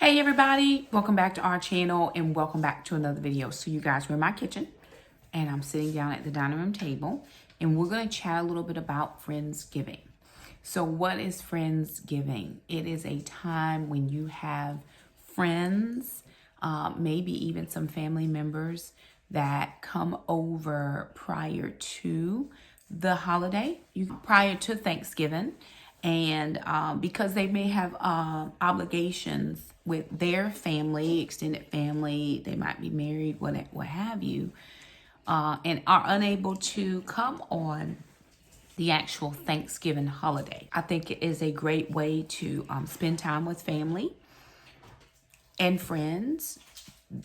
Hey everybody, welcome back to our channel and welcome back to another video. So you guys, we're in my kitchen and I'm sitting down at the dining room table and we're going to chat a little bit about Friendsgiving. So what is Friendsgiving? It is a time when you have friends, maybe even some family members that come over prior to the holiday, prior to Thanksgiving. And because they may have obligations with their family, extended family, they might be married, what have you, and are unable to come on the actual Thanksgiving holiday. I think it is a great way to spend time with family and friends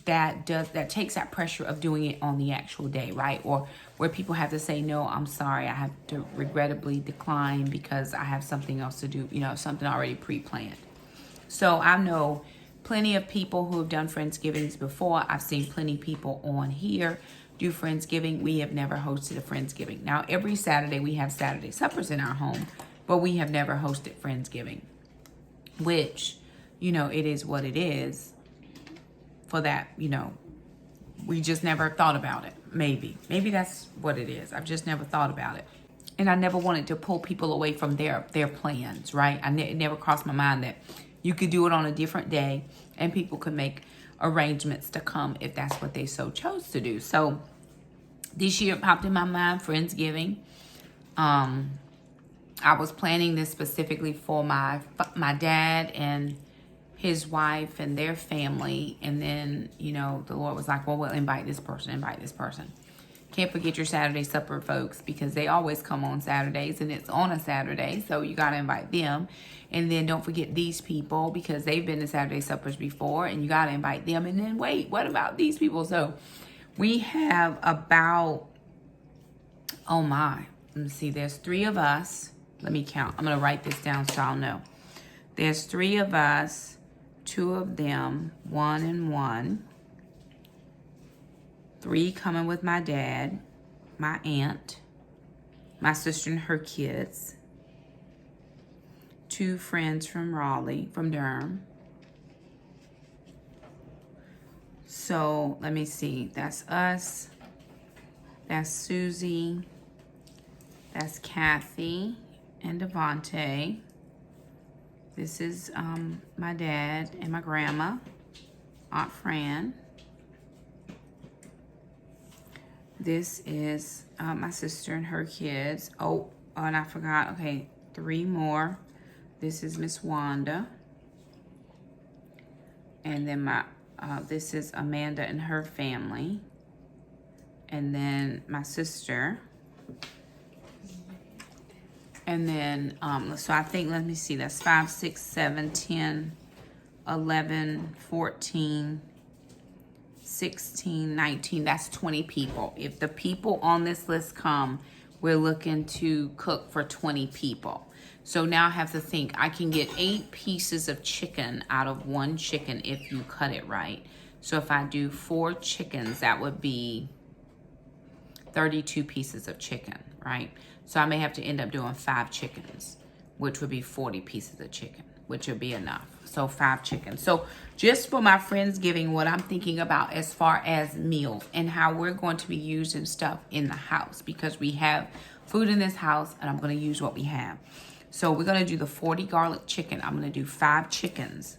that takes that pressure of doing it on the actual day, right? Or where people have to say, no, I'm sorry, I have to regrettably decline because I have something else to do, something already pre-planned. So I know plenty of people who have done Friendsgivings before. I've seen plenty of people on here do Friendsgiving. We have never hosted a Friendsgiving. Now, every Saturday we have Saturday suppers in our home, but we have never hosted Friendsgiving, which, it is what it is. For that, we just never thought about it. Maybe that's what it is. I've just never thought about it. And I never wanted to pull people away from their plans, right? It never crossed my mind that you could do it on a different day and people could make arrangements to come if that's what they so chose to do. So this year it popped in my mind, Friendsgiving. I was planning this specifically for my dad and his wife and their family. And then, the Lord was like, well, we'll invite this person. Can't forget your Saturday supper, folks, because they always come on Saturdays and it's on a Saturday. So you got to invite them. And then don't forget these people because they've been to Saturday suppers before and you got to invite them. And then wait, what about these people? So we have about, let me see, there's 3 of us. Let me count. I'm going to write this down so I'll know. There's 3 of us, 2 of them, 1 and 1. 3 coming with my dad, my aunt, my sister and her kids, 2 friends from Raleigh, from Durham. So let me see, that's us, that's Susie, that's Kathy and Devontae. This is my dad and my grandma, Aunt Fran. This is my sister and her kids. Oh, and I forgot, okay, 3 more. This is Miss Wanda. And then this is Amanda and her family. And then my sister. And then, so I think, let me see, that's 5, 6, 7, 10, 11, 14, 16, 19, that's 20 people. If the people on this list come, we're looking to cook for 20 people. So now I have to think, I can get 8 pieces of chicken out of 1 chicken if you cut it right. So if I do 4 chickens, that would be 32 pieces of chicken, right? So I may have to end up doing 5 chickens, which would be 40 pieces of chicken, which would be enough. So 5 chickens. So just for my Friendsgiving, what I'm thinking about as far as meals and how we're going to be using stuff in the house, because we have food in this house and I'm going to use what we have. So we're going to do the 40 garlic chicken. I'm going to do 5 chickens.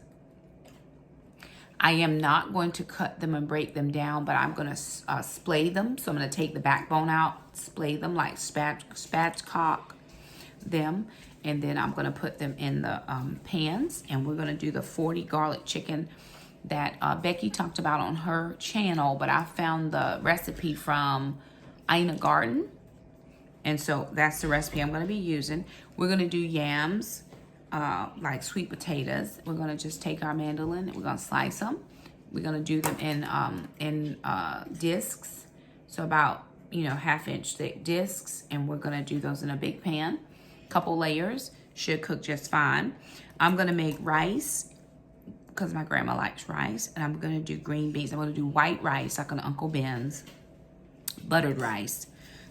I am not going to cut them and break them down, but I'm going to splay them. So I'm going to take the backbone out, splay them like spatchcock them, and then I'm going to put them in the pans, and we're going to do the 40 garlic chicken that Becky talked about on her channel, but I found the recipe from Ina Garden, and so that's the recipe I'm going to be using. We're going to do yams, like sweet potatoes. We're going to just take our mandolin and we're going to slice them. We're going to do them in discs, so about 1/2 inch thick discs, and we're going to do those in a big pan. Couple layers, should cook just fine. I'm going to make rice because my grandma likes rice, and I'm going to do green beans. I'm going to do white rice like on Uncle Ben's, buttered rice.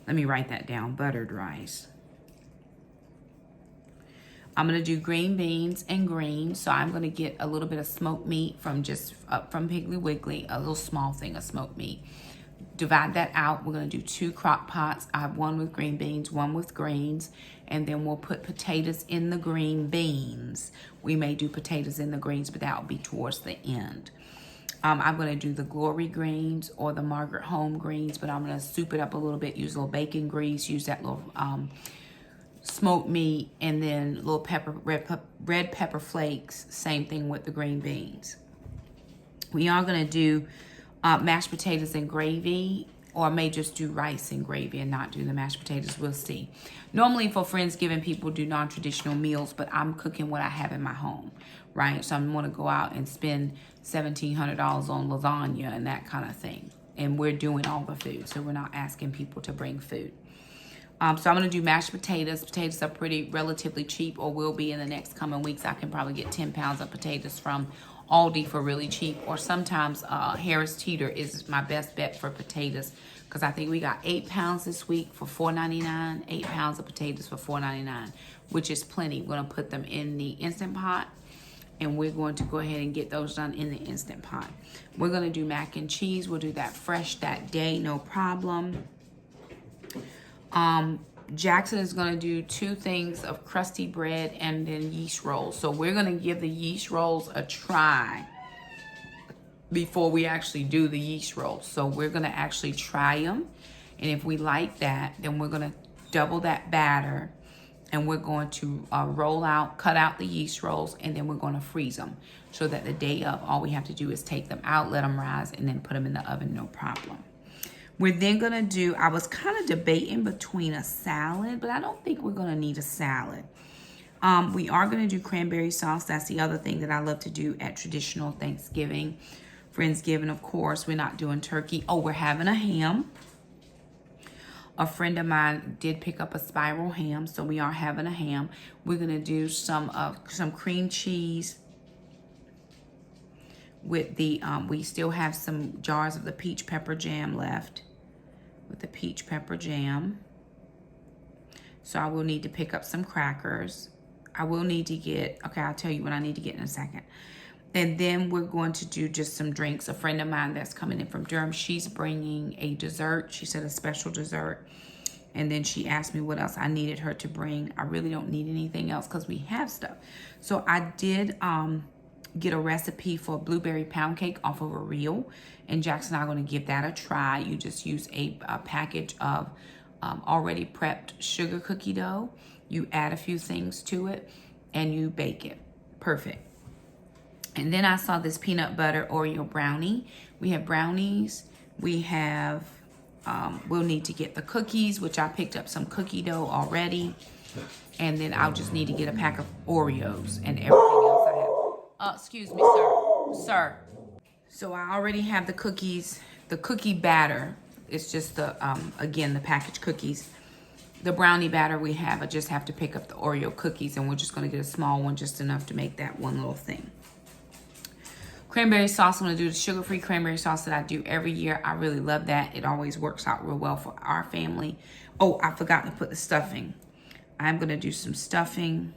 Let me write that down, buttered rice. I'm going to do green beans and greens. So I'm going to get a little bit of smoked meat from from Piggly Wiggly, a little small thing of smoked meat. Divide that out. We're going to do 2 crock pots. I have one with green beans, one with greens, and then we'll put potatoes in the green beans. We may do potatoes in the greens, but that will be towards the end. I'm going to do the Glory greens or the Margaret Home greens, but I'm going to soup it up a little bit, use a little bacon grease, use that little smoked meat, and then little red pepper flakes. Same thing with the green beans. We are going to do mashed potatoes and gravy, or I may just do rice and gravy and not do the mashed potatoes. We'll see. Normally for Friendsgiving, people do non-traditional meals, but I'm cooking what I have in my home, right? So I'm going to go out and spend $1,700 on lasagna and that kind of thing. And we're doing all the food, so we're not asking people to bring food. So I'm going to do mashed potatoes. Potatoes are relatively cheap, or will be in the next coming weeks. I can probably get 10 pounds of potatoes from Aldi for really cheap, or sometimes Harris Teeter is my best bet for potatoes, because I think we got 8 pounds this week for $4.99. 8 pounds of potatoes for $4.99, which is plenty. We're going to put them in the Instant Pot, and we're going to go ahead and get those done in the Instant Pot. We're going to do mac and cheese. We'll do that fresh that day, no problem. Jackson is going to do 2 things of crusty bread and then yeast rolls. So we're going to give the yeast rolls a try before we actually do the yeast rolls. So we're going to actually try them. And if we like that, then we're going to double that batter. And we're going to cut out the yeast rolls, and then we're going to freeze them. So that the day of, all we have to do is take them out, let them rise, and then put them in the oven, no problem. We're then going to do, I was kind of debating between a salad, but I don't think we're going to need a salad. We are going to do cranberry sauce. That's the other thing that I love to do at traditional Thanksgiving. Friendsgiving, of course, we're not doing turkey. Oh, we're having a ham. A friend of mine did pick up a spiral ham, so we are having a ham. We're going to do some cream cheese with the, we still have some jars of the peach pepper jam left with the peach pepper jam. So I will need to pick up some crackers. I will need to get, okay, I'll tell you what I need to get in a second. And then we're going to do just some drinks. A friend of mine that's coming in from Durham, she's bringing a dessert. She said a special dessert. And then she asked me what else I needed her to bring. I really don't need anything else because we have stuff. So I did get a recipe for blueberry pound cake off of a reel, and Jackson and I are going to give that a try. You just use a package of already prepped sugar cookie dough. You add a few things to it, and you bake it. Perfect. And then I saw this peanut butter Oreo brownie. We have brownies. We have, we'll need to get the cookies, which I picked up some cookie dough already. And then I'll just need to get a pack of Oreos and everything else I have. Excuse me, sir. So I already have the cookies, the cookie batter. It's just the, again, the packaged cookies. The brownie batter we have, I just have to pick up the Oreo cookies, and we're just going to get a small one, just enough to make that one little thing. Cranberry sauce, I'm going to do the sugar-free cranberry sauce that I do every year. I really love that. It always works out real well for our family. Oh, I forgot to put the stuffing. I'm going to do some stuffing.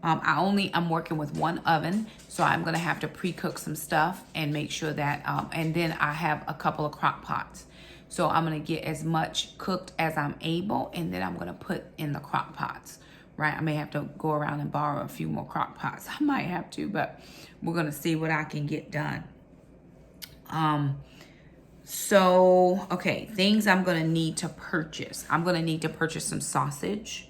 I'm working with one oven, so I'm going to have to pre-cook some stuff and make sure that, and then I have a couple of crock pots. So I'm going to get as much cooked as I'm able, and then I'm going to put in the crock pots, right? I may have to go around and borrow a few more crock pots. I might have to, but we're going to see what I can get done. So, okay, things I'm going to need to purchase. I'm going to need to purchase some sausage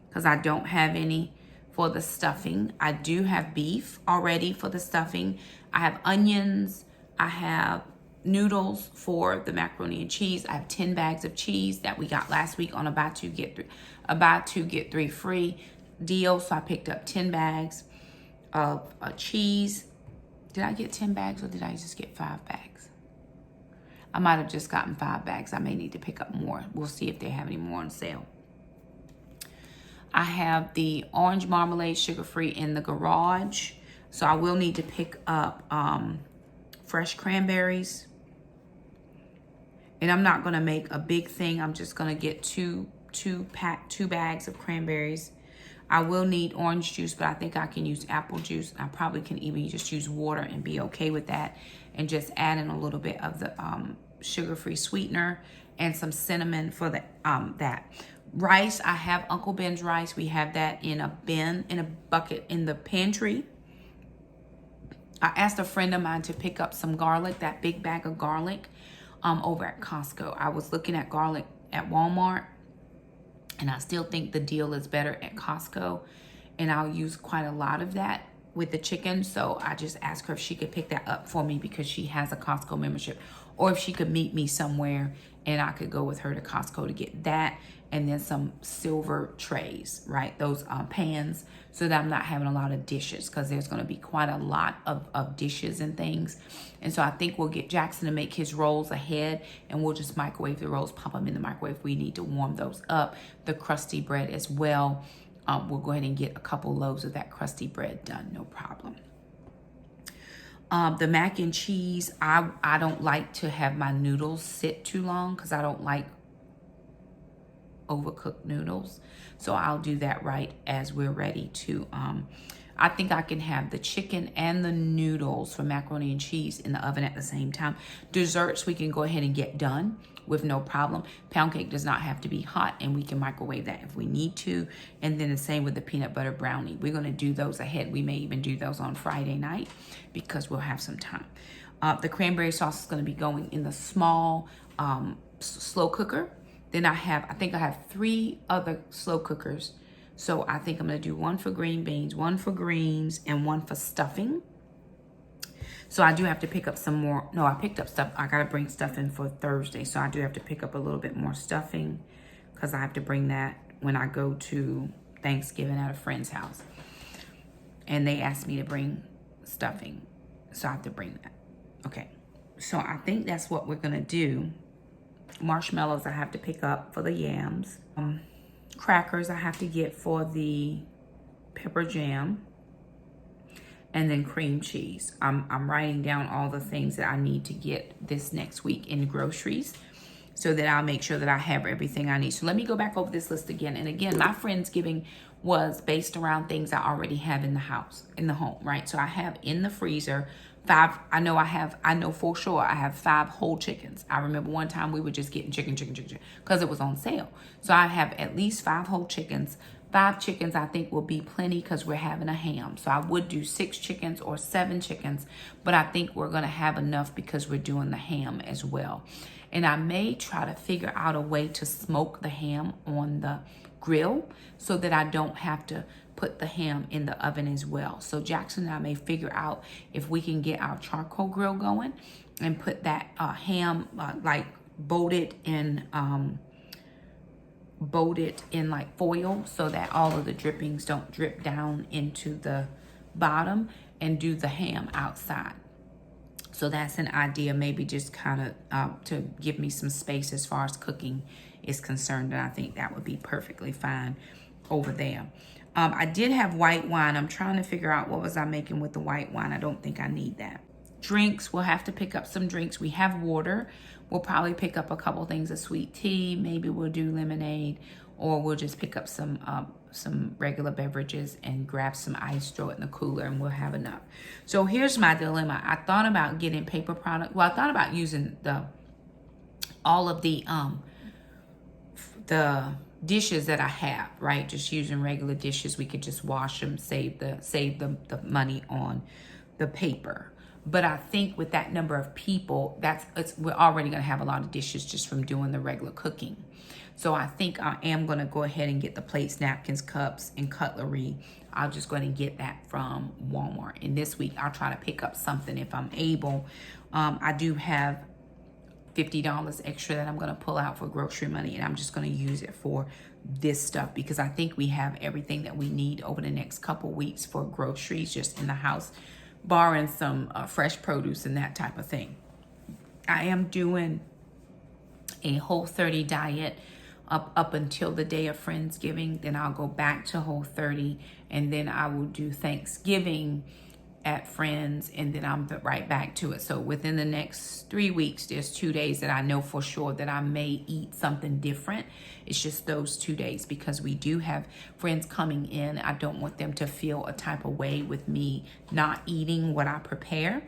because I don't have any for the stuffing. I do have beef already for the stuffing. I have onions. I have noodles for the macaroni and cheese. I have 10 bags of cheese that we got last week on a buy two get three free deal. So I picked up 10 bags of cheese. Did I get 10 bags or did I just get 5 bags? I might have just gotten 5 bags. I may need to pick up more. We'll see if they have any more on sale. I have the orange marmalade sugar-free in the garage. So I will need to pick up fresh cranberries. And I'm not going to make a big thing. I'm just going to get 2 two bags of cranberries. I will need orange juice, but I think I can use apple juice. I probably can even just use water and be okay with that. And just add in a little bit of the sugar-free sweetener and some cinnamon for the that. Rice, I have Uncle Ben's rice. We have that in a bin, in a bucket in the pantry. I asked a friend of mine to pick up some garlic, that big bag of garlic, over at Costco. I was looking at garlic at Walmart, and I still think the deal is better at Costco. And I'll use quite a lot of that with the chicken. So I just asked her if she could pick that up for me because she has a Costco membership. Or if she could meet me somewhere and I could go with her to Costco to get that. And then some silver trays, right? Those pans, so that I'm not having a lot of dishes, because there's going to be quite a lot of dishes and things. And so I think we'll get Jackson to make his rolls ahead, and we'll just microwave the rolls, pop them in the microwave. We need to warm those up. The crusty bread as well. We'll go ahead and get a couple loaves of that crusty bread done, no problem. The mac and cheese, I don't like to have my noodles sit too long because I don't like overcooked noodles. So I'll do that right as we're ready to, I think I can have the chicken and the noodles for macaroni and cheese in the oven at the same time. Desserts we can go ahead and get done with no problem. Pound cake does not have to be hot, and we can microwave that if we need to. And then the same with the peanut butter brownie. We're gonna do those ahead. We may even do those on Friday night because we'll have some time. The cranberry sauce is gonna be going in the small slow cooker. Then I think I have 3 other slow cookers. So I think I'm gonna do 1 for green beans, 1 for greens, and 1 for stuffing. So I do have to pick up some more. No, I picked up stuff. I gotta bring stuff in for Thursday. So I do have to pick up a little bit more stuffing because I have to bring that when I go to Thanksgiving at a friend's house. And they asked me to bring stuffing. So I have to bring that. Okay, so I think that's what we're gonna do. Marshmallows I have to pick up for the yams. Crackers I have to get for the pepper jam. And then cream cheese. I'm writing down all the things that I need to get this next week in the groceries so that I'll make sure that I have everything I need. So let me go back over this list again. And again, my Friendsgiving was based around things I already have in the house, in the home, right? So I have in the freezer 5, I know for sure I have 5 whole chickens. I remember one time we were just getting chicken, because it was on sale. So I have at least 5 whole chickens. 5 chickens I think will be plenty because we're having a ham. So I would do 6 chickens or 7 chickens, but I think we're gonna have enough because we're doing the ham as well. And I may try to figure out a way to smoke the ham on the grill so that I don't have to put the ham in the oven as well. So Jackson and I may figure out if we can get our charcoal grill going and put that ham like bolted in like foil so that all of the drippings don't drip down into the bottom, and do the ham outside. So that's an idea, maybe just kind of to give me some space as far as cooking is concerned, and I think that would be perfectly fine over there. I did have white wine. I'm trying to figure out what was I making with the white wine. I don't think I need that. Drinks, we'll have to pick up some drinks. We have water. We'll probably pick up a couple things of sweet tea. Maybe we'll do lemonade, or we'll just pick up some regular beverages and grab some ice, throw it in the cooler, and we'll have enough. So here's my dilemma. I thought about getting paper product. Well, I thought about using all of the dishes that I have, right? Just using regular dishes. We could just wash them, save the money on the paper. But I think with that number of people, we're already gonna have a lot of dishes just from doing the regular cooking. So I think I am gonna go ahead and get the plates, napkins, cups, and cutlery. I'll just go ahead and get that from Walmart. And this week I'll try to pick up something if I'm able. I do have $50 extra that I'm gonna pull out for grocery money, and I'm just gonna use it for this stuff because I think we have everything that we need over the next couple weeks for groceries just in the house, barring some fresh produce and that type of thing. I am doing a Whole30 diet up until the day of Friendsgiving. Then I'll go back to Whole30, and then I will do Thanksgiving at friends, and then I'm right back to it. So within the next 3 weeks, there's 2 days that I know for sure that I may eat something different. It's just those 2 days because we do have friends coming in. I don't want them to feel a type of way with me not eating what I prepare.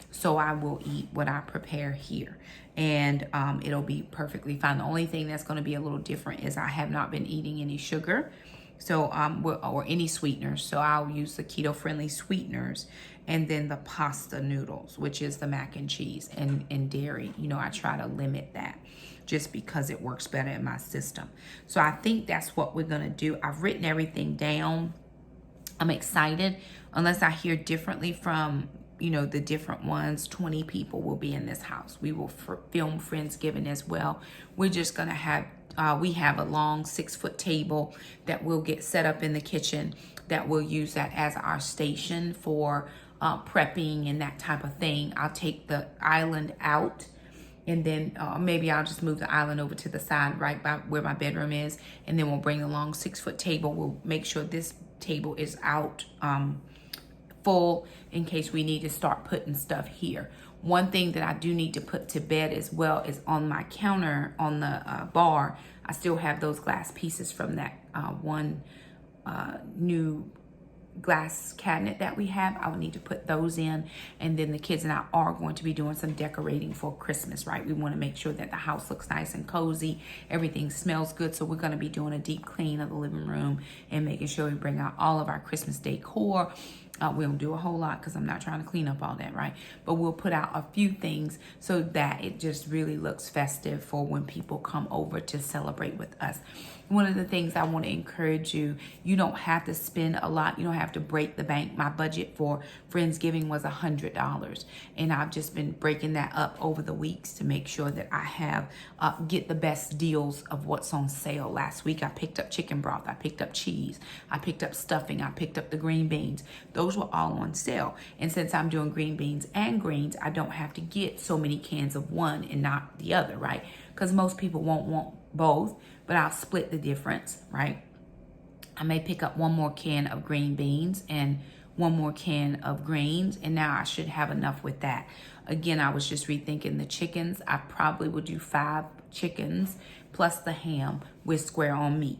So I will eat what I prepare here, and it'll be perfectly fine. The only thing that's going to be a little different is I have not been eating any sugar, so or any sweeteners. So I'll use the keto-friendly sweeteners, and then the pasta noodles, which is the mac and cheese, and dairy. You know, I try to limit that just because it works better in my system. So I think that's what we're going to do. I've written everything down. I'm excited. Unless I hear differently from, you know, the different ones, 20 people will be in this house. We will film Friendsgiving as well. We're just going to have, we have a long 6-foot table that we'll get set up in the kitchen that we'll use that as our station for prepping and that type of thing. I'll take the island out, and then maybe I'll just move the island over to the side right by where my bedroom is, and then we'll bring a long 6-foot table. We'll make sure this table is out full in case we need to start putting stuff here. One thing that I do need to put to bed as well is on my counter on the bar. I still have those glass pieces from that one new glass cabinet that we have. I would need to put those in, and then the kids and I are going to be doing some decorating for Christmas, right? We want to make sure that the house looks nice and cozy, everything smells good. So we're going to be doing a deep clean of the living room and making sure we bring out all of our Christmas decor. We don't do a whole lot because I'm not trying to clean up all that, right? But we'll put out a few things so that it just really looks festive for when people come over to celebrate with us. One of the things I want to encourage you, you don't have to spend a lot. You don't have to break the bank. My budget for Friendsgiving was $100, and I've just been breaking that up over the weeks to make sure that I have get the best deals of what's on sale. Last week I picked up chicken broth, I picked up cheese, I picked up stuffing, I picked up the green beans. Those were all on sale, and since I'm doing green beans and greens, I don't have to get so many cans of one and not the other, right? Because most people won't want both, but I'll split the difference, right? I may pick up one more can of green beans and one more can of greens, and now I should have enough with that. Again, I was just rethinking the chickens. I probably would do 5 chickens plus the ham with square on meat.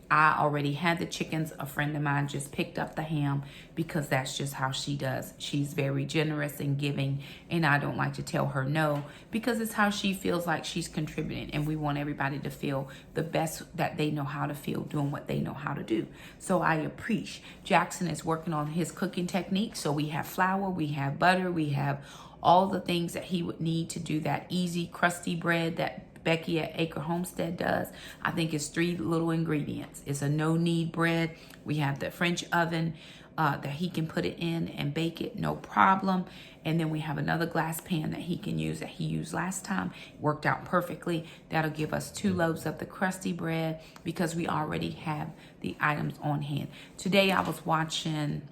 I already had the chickens. A friend of mine just picked up the ham because that's just how she does. She's very generous and giving, and I don't like to tell her no because it's how she feels like she's contributing, and we want everybody to feel the best that they know how to feel doing what they know how to do. So I appreciate. Jackson is working on his cooking technique. So we have flour, we have butter, we have all the things that he would need to do that easy crusty bread that Becky at Acre Homestead does. I think it's 3 little ingredients. It's a no-knead bread. We have the French oven that he can put it in and bake it, no problem. And then we have another glass pan that he can use that he used last time. It worked out perfectly. That'll give us 2 loaves of the crusty bread because we already have the items on hand. Today I was watching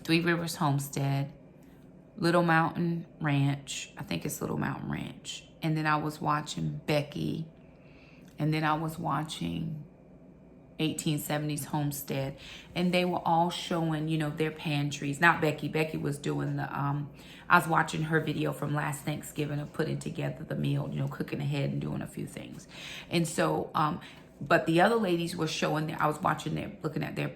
3 Rivers Homestead, Little Mountain Ranch. I think it's Little Mountain Ranch. And then I was watching Becky. And then I was watching 1870s Homestead. And they were all showing, you know, their pantries. Not Becky. Becky was doing the, I was watching her video from last Thanksgiving of putting together the meal, you know, cooking ahead and doing a few things. And so, but the other ladies were showing, I was watching their, looking at their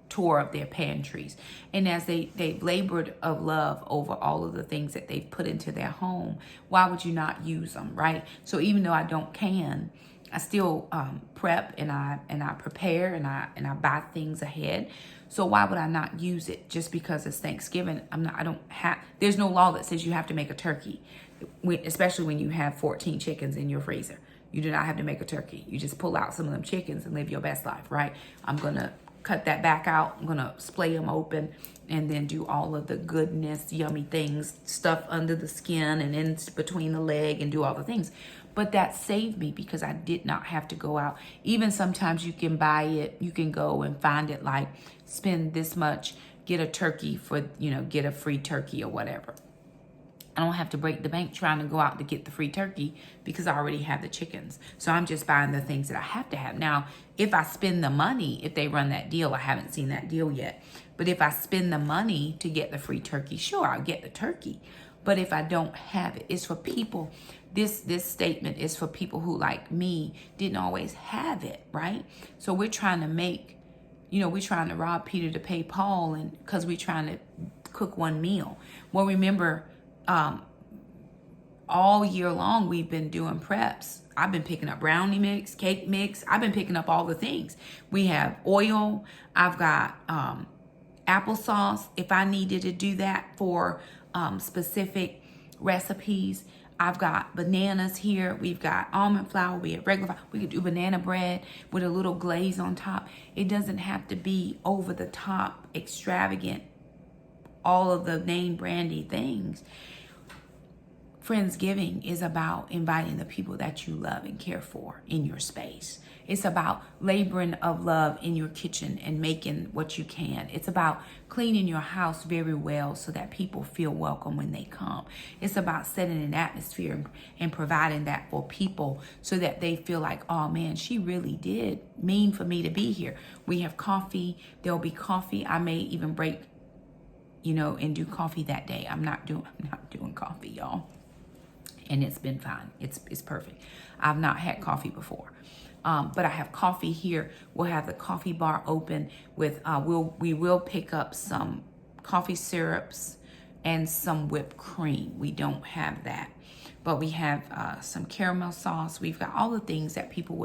tour of their pantries, and as they've labored of love over all of the things that they've put into their home, why would you not use them, right? So even though I don't can, I still prep and I prepare and I buy things ahead. So why would I not use it just because it's Thanksgiving? There's no law that says you have to make a turkey, especially when you have 14 chickens in your freezer. You do not have to make a turkey. You just pull out some of them chickens and live your best life, right? I'm gonna cut that back out. I'm gonna splay them open and then do all of the goodness, yummy things, stuff under the skin and in between the leg and do all the things. But that saved me because I did not have to go out. Even sometimes you can buy it, you can go and find it like spend this much, get a turkey for, you know, get a free turkey or whatever. I don't have to break the bank trying to go out to get the free turkey because I already have the chickens. So I'm just buying the things that I have to have. Now, if I spend the money, if they run that deal, I haven't seen that deal yet. But if I spend the money to get the free turkey, sure, I'll get the turkey. But if I don't have it, it's for people. This statement is for people who, like me, didn't always have it, right? So we're trying to make, we're trying to rob Peter to pay Paul, and because we're trying to cook one meal. Well, remember, all year long we've been doing preps. I've been picking up brownie mix, cake mix. I've been picking up all the things. We have oil. I've got applesauce if I needed to do that for specific recipes. I've got bananas here. We've got almond flour. We have regular flour. We could do banana bread with a little glaze on top. It doesn't have to be over the top, extravagant, all of the name brandy things. Friendsgiving is about inviting the people that you love and care for in your space. It's about laboring of love in your kitchen and making what you can. It's about cleaning your house very well so that people feel welcome when they come. It's about setting an atmosphere and providing that for people so that they feel like, oh man, she really did mean for me to be here. We have coffee. There'll be coffee. I may even break, and do coffee that day. I'm not doing coffee, y'all. And it's been fine. It's perfect. I've not had coffee before. But I have coffee here. We'll have the coffee bar open with, we will pick up some coffee syrups and some whipped cream. We don't have that. But we have some caramel sauce. We've got all the things that people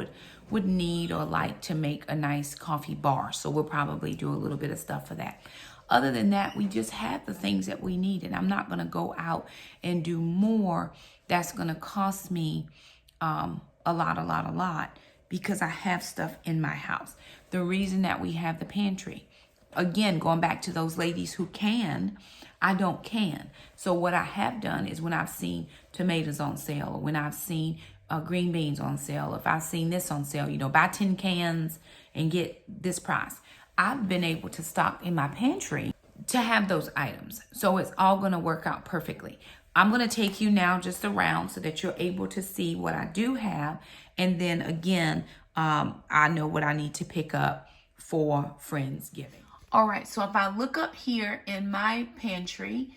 would need or like to make a nice coffee bar. So we'll probably do a little bit of stuff for that. Other than that, we just have the things that we need. And I'm not going to go out and do more that's going to cost me a lot, because I have stuff in my house. The reason that we have the pantry, again, going back to those ladies who can, I don't can. So what I have done is when I've seen tomatoes on sale, or when I've seen green beans on sale, if I've seen this on sale, buy 10 cans and get this price. I've been able to stock in my pantry to have those items. So it's all going to work out perfectly. I'm going to take you now just around so that you're able to see what I do have. And then again, I know what I need to pick up for Friendsgiving. All right, so if I look up here in my pantry,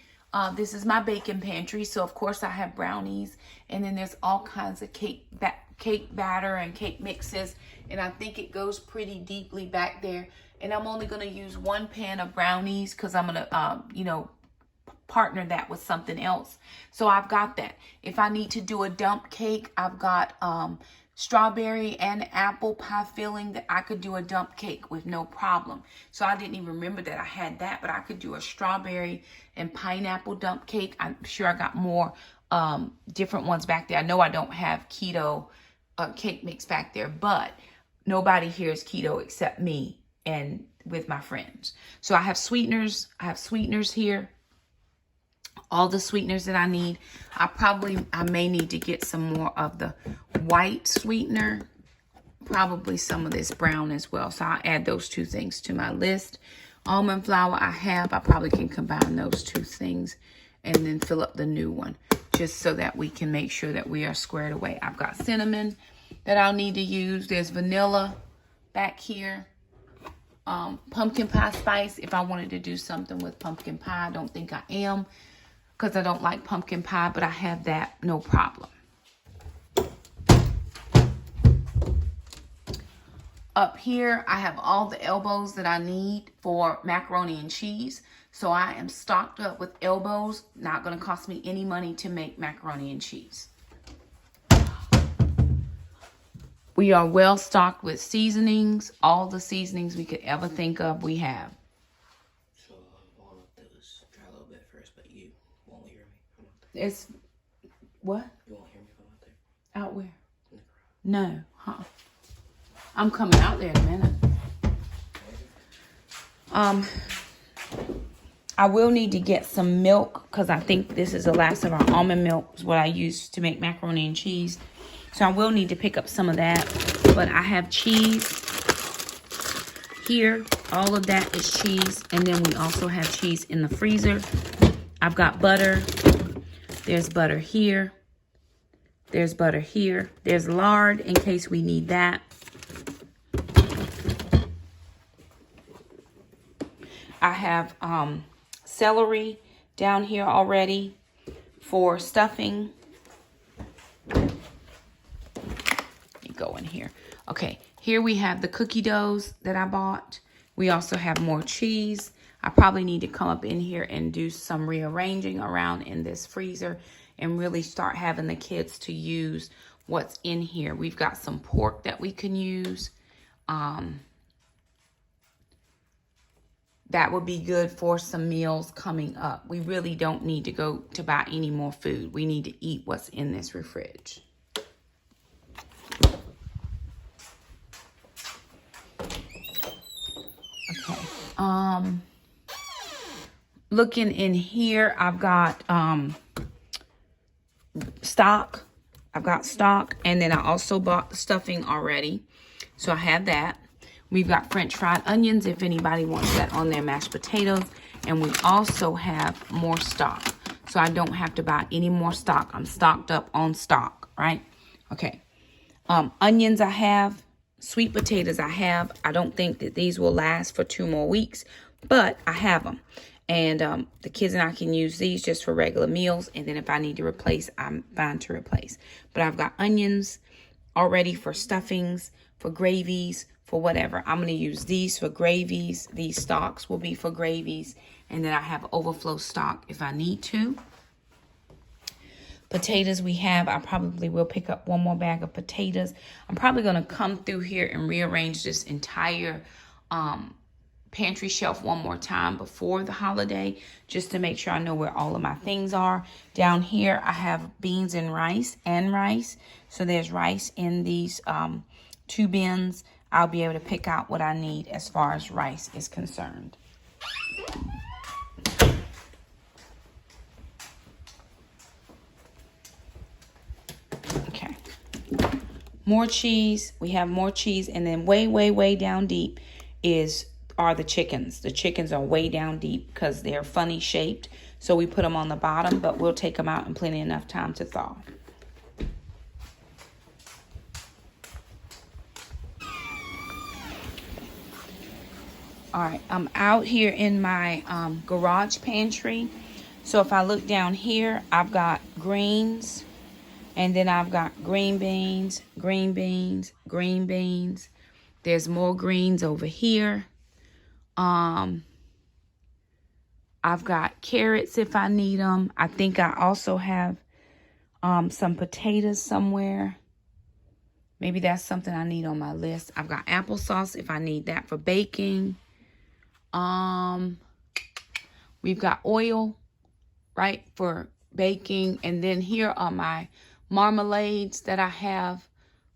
this is my baking pantry. So of course I have brownies, and then there's all kinds of cake batter and cake mixes. And I think it goes pretty deeply back there. And I'm only going to use one pan of brownies because I'm going to, partner that with something else. So I've got that. If I need to do a dump cake, I've got strawberry and apple pie filling that I could do a dump cake with no problem. So I didn't even remember that I had that, but I could do a strawberry and pineapple dump cake. I'm sure I got more different ones back there. I know I don't have keto cake mix back there, but nobody here is keto except me and with my friends. So I have sweeteners. I have sweeteners here. All the sweeteners that I need. I may need to get some more of the white sweetener. Probably some of this brown as well. So I'll add those two things to my list. Almond flour I have. I probably can combine those two things and then fill up the new one. Just so that we can make sure that we are squared away. I've got cinnamon that I'll need to use. There's vanilla back here. Pumpkin pie spice. If I wanted to do something with pumpkin pie, I don't think I am, because I don't like pumpkin pie, but I have that, no problem. Up here, I have all the elbows that I need for macaroni and cheese. So I am stocked up with elbows. Not going to cost me any money to make macaroni and cheese. We are well stocked with seasonings. All the seasonings we could ever think of, we have. So I want to try a little bit first, but you won't hear me from out there. It's what? You won't hear me from out there. Out where? No, huh? I'm coming out there in a minute. I will need to get some milk because I think this is the last of our almond milk, is what I use to make macaroni and cheese. So I will need to pick up some of that. But I have cheese here. All of that is cheese. And then we also have cheese in the freezer. I've got butter. There's butter here. There's butter here. There's lard in case we need that. I have celery down here already for stuffing. You go in here. Okay, here we have the cookie doughs that I bought. We also have more cheese. I probably need to come up in here and do some rearranging around in this freezer and really start having the kids to use what's in here. We've got some pork that we can use. That would be good for some meals coming up. We really don't need to go to buy any more food. We need to eat what's in this fridge. Okay. Looking in here, I've got stock. I've got stock, and then I also bought the stuffing already. So I have that. We've got French fried onions if anybody wants that on their mashed potatoes. And we also have more stock. So I don't have to buy any more stock. I'm stocked up on stock, right? Okay. Onions I have. Sweet potatoes I have. I don't think that these will last for 2 more weeks, but I have them. And the kids and I can use these just for regular meals. And then if I need to replace, I'm fine to replace. But I've got onions already for stuffings, for gravies, for whatever. I'm going to use these for gravies. These stocks will be for gravies. And then I have overflow stock if I need to. Potatoes we have. I probably will pick up 1 more bag of potatoes. I'm probably going to come through here and rearrange this entire pantry shelf 1 more time before the holiday, just to make sure I know where all of my things are. Down here, I have beans and rice. So there's rice in these 2 bins. I'll be able to pick out what I need as far as rice is concerned. Okay. More cheese. We have more cheese. And then way down deep are the chickens. The chickens are way down deep because they're funny shaped. So we put them on the bottom, but we'll take them out in plenty enough time to thaw. All right, I'm out here in my garage pantry. So if I look down here, I've got greens, and then I've got green beans. There's more greens over here. I've got carrots if I need them. I think I also have some potatoes somewhere. Maybe that's something I need on my list. I've got applesauce if I need that for baking. We've got oil, right, for baking. And then here are my marmalades that I have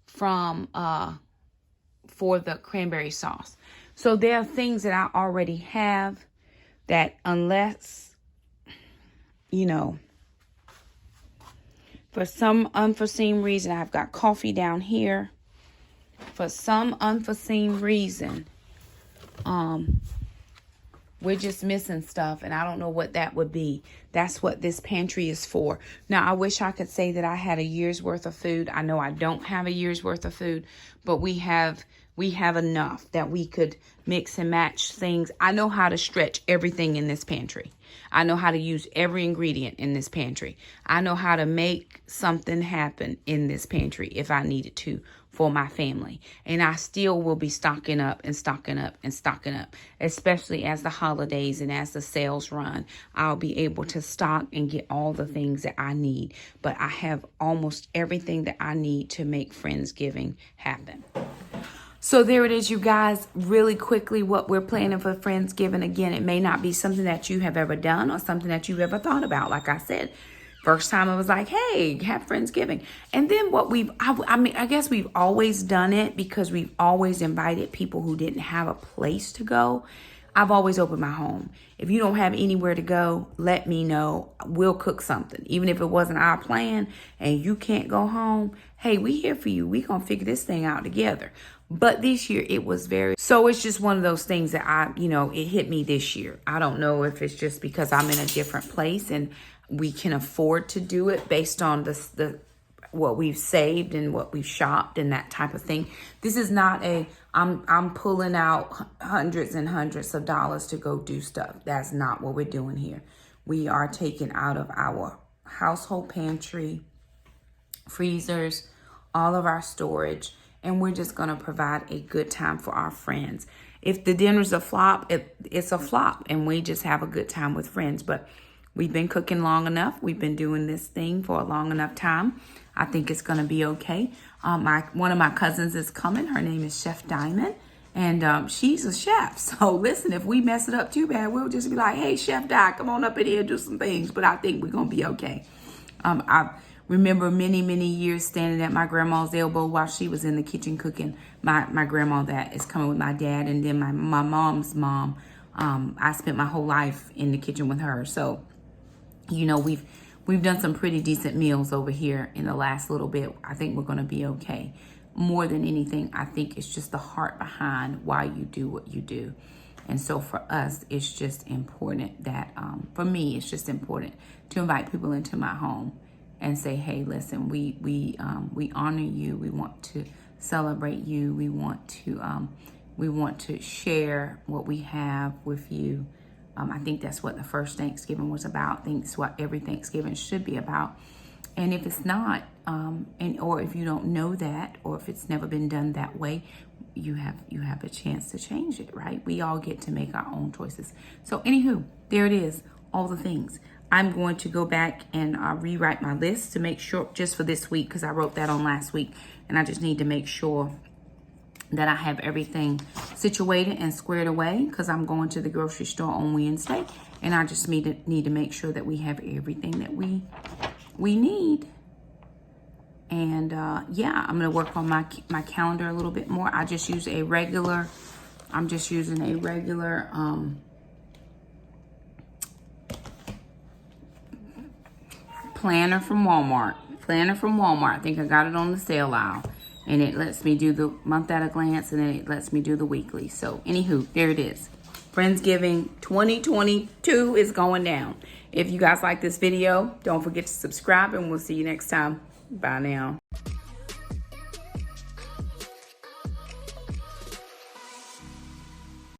from for the cranberry sauce. So there are things that I already have that, unless, you know, for some unforeseen reason, I've got coffee down here. For some unforeseen reason, we're just missing stuff, and I don't know what that would be. That's what this pantry is for. Now, I wish I could say that I had a year's worth of food. I know I don't have a year's worth of food, but we have enough that we could mix and match things. I know how to stretch everything in this pantry. I know how to use every ingredient in this pantry. I know how to make something happen in this pantry if I needed to for my family. And I still will be stocking up, especially as the holidays and as the sales run. I'll be able to stock and get all the things that I need. But I have almost everything that I need to make Friendsgiving happen. So there it is, you guys. Really quickly, what we're planning for Friendsgiving. Again, it may not be something that you have ever done or something that you've ever thought about. Like I said, first time I was like, hey, have Friendsgiving. And then what I guess we've always done it because we've always invited people who didn't have a place to go. I've always opened my home. If you don't have anywhere to go, let me know. We'll cook something. Even if it wasn't our plan and you can't go home, hey, we here for you. We gonna figure this thing out together. But this year it was so it's just one of those things that it hit me this year. I don't know if it's just because I'm in a different place and we can afford to do it based on the what we've saved and what we've shopped and that type of thing. This is not I'm pulling out hundreds and hundreds of dollars to go do stuff. That's not what we're doing here. We are taking out of our household pantry, freezers, all of our storage, and we're just going to provide a good time for our friends. If the dinner's a flop, it's a flop, and we just have a good time with friends. But we've been cooking long enough. We've been doing this thing for a long enough time. I think it's going to be okay. One of my cousins is coming. Her name is Chef Diamond, and she's a chef. So listen, if we mess it up too bad, we'll just be like, hey, Chef Di, come on up in here and do some things. But I think we're going to be okay. I remember many, many years standing at my grandma's elbow while she was in the kitchen cooking. My grandma that is coming with my dad, and then my mom's mom. I spent my whole life in the kitchen with her. So, you know, we've done some pretty decent meals over here in the last little bit. I think we're going to be okay. More than anything, I think it's just the heart behind why you do what you do. And so for us, it's just important that, for me, it's just important to invite people into my home and say, hey, listen, we honor you. We want to celebrate you. We want to share what we have with you. I think that's what the first Thanksgiving was about. I think it's what every Thanksgiving should be about. And if it's not, or if you don't know that, or if it's never been done that way, you have a chance to change it, right? We all get to make our own choices. So anywho, there it is, all the things. I'm going to go back and rewrite my list to make sure, just for this week, because I wrote that on last week, and I just need to make sure that I have everything situated and squared away, because I'm going to the grocery store on Wednesday, and I just need to make sure that we have everything that we need. And yeah, I'm gonna work on my calendar a little bit more. I'm just using a regular planner from Walmart. I think I got it on the sale aisle. And it lets me do the month at a glance, and then it lets me do the weekly. So anywho, there it is. Friendsgiving 2022 is going down. If you guys like this video, don't forget to subscribe, and we'll see you next time. Bye now.